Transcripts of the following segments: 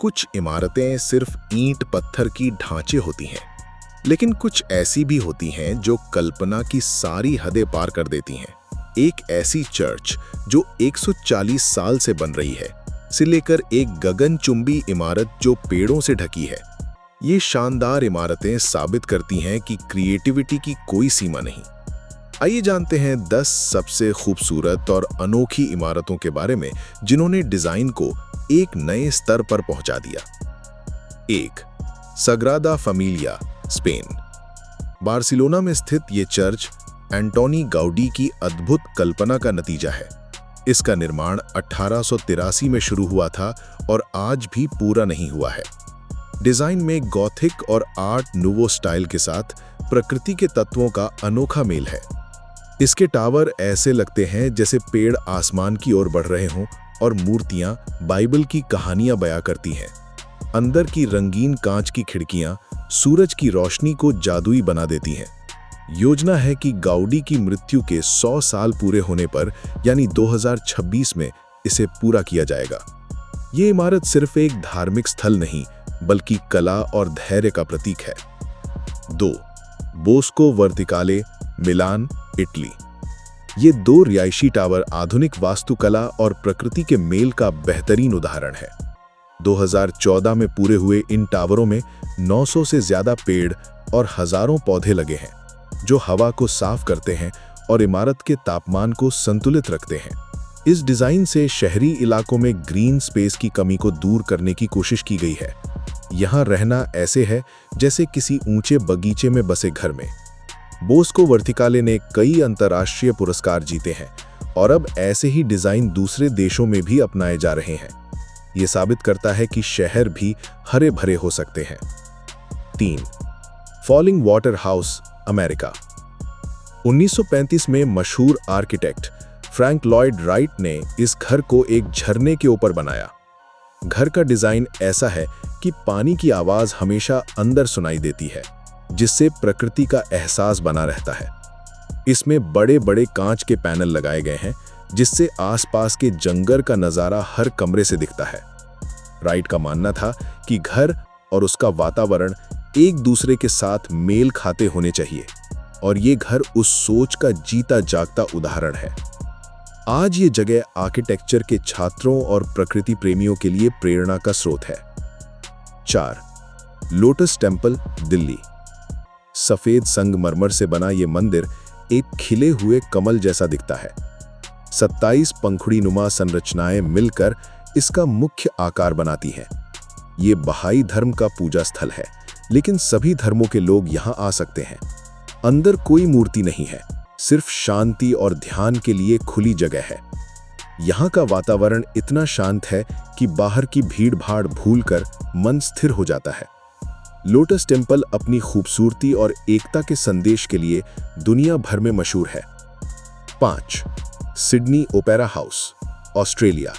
कुछ इमारतें सिर्फ ईंट पत्थर की ढांचे होती हैं, लेकिन कुछ ऐसी भी होती हैं जो कल्पना की सारी हदें पार कर देती हैं। एक ऐसी चर्च जो 140 साल से बन रही है, से लेकर एक गगनचुंबी इमारत जो पेड़ों से ढकी है। ये शानदार इमारतें साबित करती हैं कि क्रिएटिविटी की कोई सीमा नहीं। आइए जानते हैं 10 सबसे खूबसूरत और अनोखी इमारतों के बारे में जिन्होंने डिजाइन को एक नए स्तर पर पहुंचा दिया। 1. सग्रादा फैमिलिया, स्पेन। बार्सिलोना में स्थित ये चर्च एंटोनी गाउडी की अद्भुत कल्पना का नतीजा है। इसका निर्माण 1883 में शुरू हुआ था और आज भी पूरा नहीं हुआ है। डिजाइन में गॉथिक और आर्ट नूवो स्टाइल के साथ प्रकृति के तत्वों का अनोखा मेल है। इसके टावर ऐसे लगते हैं जैसे पेड़ आसमान की ओर बढ़ रहे हों और मूर्तियां बाइबल की कहानियां बयां करती हैं। अंदर की रंगीन कांच की खिड़कियां सूरज की रोशनी को जादुई बना देती हैं। योजना है कि गाउडी की मृत्यु के 100 साल पूरे होने पर यानी 2026 में इसे पूरा किया जाएगा। ये इमारत सिर्फ एक धार्मिक स्थल नहीं बल्कि कला और धैर्य का प्रतीक है। 2. बोस्को वर्टिकाले, मिलान, इटली। ये 2 रिहायशी टावर आधुनिक वास्तुकला और प्रकृति के मेल का बेहतरीन उदाहरण है। 2014 में पूरे हुए इन टावरों में 900 से ज्यादा पेड़ और हजारों पौधे लगे हैं, जो हवा को साफ करते हैं और इमारत के तापमान को संतुलित रखते हैं। इस डिजाइन से शहरी इलाकों में ग्रीन स्पेस की कमी को दूर करने की कोशिश की गई है। यहाँ रहना ऐसे है जैसे किसी ऊंचे बगीचे में बसे घर में। बोस्को वर्टिकाले ने कई अंतर्राष्ट्रीय पुरस्कार जीते हैं और अब ऐसे ही डिजाइन दूसरे देशों में भी अपनाए जा रहे हैं। ये साबित करता है कि शहर भी हरे भरे हो सकते हैं। 3. Falling water house, America. 1935 में मशहूर आर्किटेक्ट फ्रैंक लॉयड राइट ने इस घर को एक झरने के ऊपर बनाया। घर का डिजाइन ऐसा है कि पानी की आवाज हमेशा अंदर सुनाई देती है, जिससे प्रकृति का एहसास बना रहता है। इसमें बड़े बड़े कांच के पैनल लगाए गए हैं, जिससे आसपास के जंगल का नजारा हर कमरे से दिखता है। राइट का मानना था कि घर और उसका वातावरण एक दूसरे के साथ मेल खाते होने चाहिए, और ये घर उस सोच का जीता जागता उदाहरण है। आज ये जगह आर्किटेक्चर के छात्रों और प्रकृति प्रेमियों के लिए प्रेरणा का स्रोत है। 4. Lotus temple, Delhi. सफेद संगमरमर से बना ये मंदिर एक खिले हुए कमल जैसा दिखता है। 27 पंखुड़ीनुमा संरचनाएं मिलकर इसका मुख्य आकार बनाती हैं। ये बहाई धर्म का पूजा स्थल है, लेकिन सभी धर्मों के लोग यहाँ आ सकते हैं। अंदर कोई मूर्ति नहीं है, सिर्फ शांति और ध्यान के लिए खुली जगह है। यहाँ का वातावरण इतना शांत है कि बाहर की भीड़-भाड़ भूलकर मन स्थिर हो जाता है। लोटस टेम्पल अपनी खूबसूरती और एकता के संदेश के लिए दुनिया भर में मशहूर है। 5. Sydney opera house, Australia.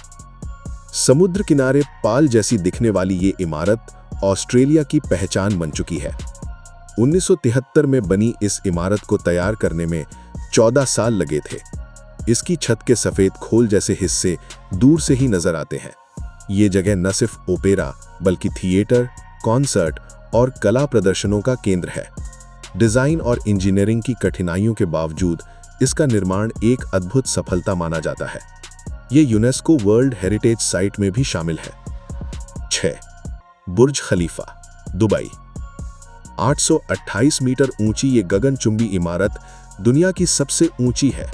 समुद्र किनारे पाल जैसी दिखने वाली ये इमारत ऑस्ट्रेलिया की पहचान बन चुकी है। 1973 में बनी इस इमारत को तैयार करने में 14 साल लगे थे। इसकी छत के सफेद खोल जैसे हिस्से दूर से ही नजर आते हैं। ये जगह न सिर्फ ओपेरा बल्कि थिएटर, कॉन्सर्ट और कला प्रदर्शनों का केंद्र है। डिजाइन और इंजीनियरिंग की कठिनाइयों के बावजूद इसका निर्माण एक अद्भुत सफलता माना जाता है। ये यूनेस्को वर्ल्ड हेरिटेज साइट में भी शामिल है। 6. बुर्ज खलीफा, दुबई। 828 मीटर ऊंची ये गगनचुंबी इमारत दुनिया की सबसे ऊंची है।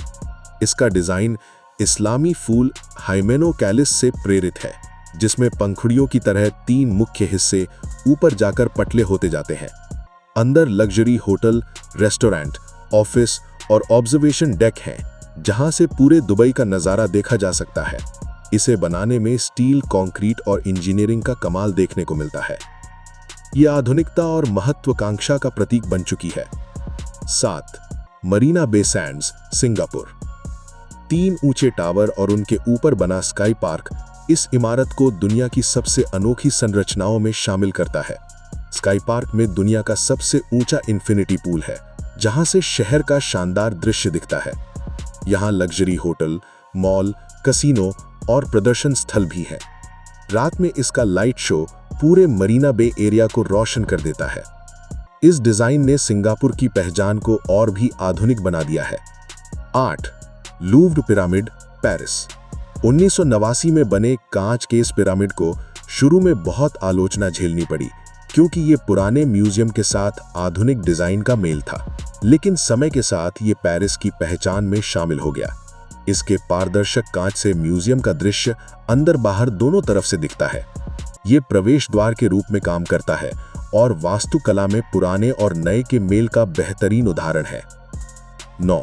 इसका डिजाइन इस्लामी फूल हाइमेनोकैलिस से प्रेरित है, जिसमें पंखुड़ियों की तरह 3 मुख्य हिस्से ऊपर जाकर पतले होते जाते हैं। अंदर लग्जरी होटल, रेस्टोरेंट, ऑफिस और ऑब्जर्वेशन डेक हैं, जहां से पूरे दुबई का नजारा देखा जा सकता है। इसे बनाने में स्टील, कंक्रीट और इंजीनियरिंग का कमाल देखने को मिलता है। यह आधुनिकता और महत्वाकांक्षा का प्रतीक बन चुकी है। 7. Marina Bay Sands, Singapore. 3 ऊंचे टावर और उनके ऊपर बना स्काई पार्क इस इमारत को दुनिया की सबसे अनोखी संरचनाओं में शामिल करता है। स्काई पार्क में दुनिया का सबसे ऊंचा इन्फिनिटी पूल है, जहां से शहर का शानदार दृश्य दिखता है। यहाँ लग्जरी होटल, मॉल, कैसीनो और प्रदर्शन स्थल भी हैं। रात में इसका लाइट शो पूरे मरीना बे एरिया को रोशन कर देता है। इस डिजाइन ने सिंगापुर की पहचान को और भी आधुनिक बना दिया है। 8. Louvre pyramid, Paris. 1989 में बने कांच के इस पिरामिड को शुरू में बहुत आलोचना झेलनी पड़ी, क्योंकि ये पुराने म्यूजियम के साथ आधुनिक डिजाइन का मेल था। लेकिन समय के साथ ये पेरिस की पहचान में शामिल हो गया। इसके पारदर्शक कांच से म्यूजियम का दृश्य अंदर बाहर दोनों तरफ से दिखता है। ये प्रवेश द्वार के रूप में काम करता है और वास्तुकला में पुराने और नए के मेल का बेहतरीन उदाहरण है। 9.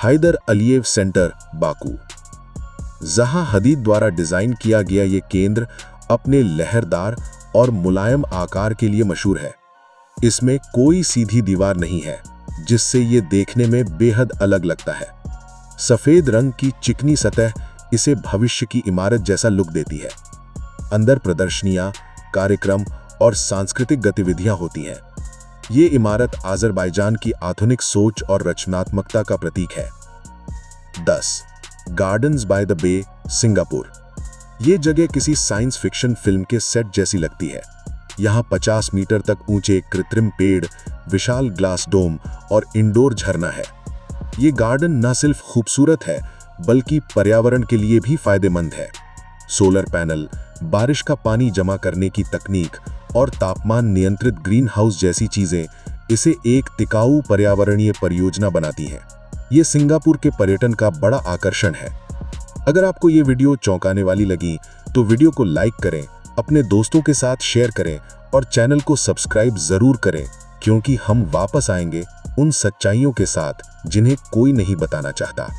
Heydar Aliyev Centre, Baku. Zaha Hadid द्वारा डिजाइन किया गया ये केंद्र अपने लहरदार और मुलायम आकार के लिए मशहूर है। इसमें कोई सीधी दीवार नहीं है, जिससे ये देखने में बेहद अलग लगता है। सफेद रंग की चिकनी सतह इसे भविष्य की इमारत जैसा लुक देती है। अंदर प्रदर्शनियां, कार्यक्रम और सांस्कृतिक गतिविधियां होती हैं। ये इमारत अज़रबैजान की आधुनिक सोच और रचनात्मकता का प्रतीक है। 10. Gardens by the Bay, Singapore. ये जगह किसी साइंस फिक्शन फिल्म के सेट जैसी लगती है। यहाँ 50 मीटर तक ऊंचे कृत्रिम पेड़, विशाल ग्लास डोम और इंडोर झरना है। ये गार्डन न सिर्फ खूबसूरत है, बल्कि पर्यावरण के लिए भी फायदेमंद है। सोलर पैनल, बारिश का पानी जमा करने की तकनीक और तापमान नियंत्रित ग्रीन हाउस जैसी चीजें इसे एक टिकाऊ पर्यावरणीय परियोजना बनाती हैं। ये सिंगापुर के पर्यटन का बड़ा आकर्षण है। अगर आपको ये वीडियो चौंकाने वाली लगी तो वीडियो को लाइक करें, अपने दोस्तों के साथ शेयर करें और चैनल को सब्सक्राइब जरूर करें, क्योंकि हम वापस आएंगे उन सच्चाइयों के साथ जिन्हें कोई नहीं बताना चाहता।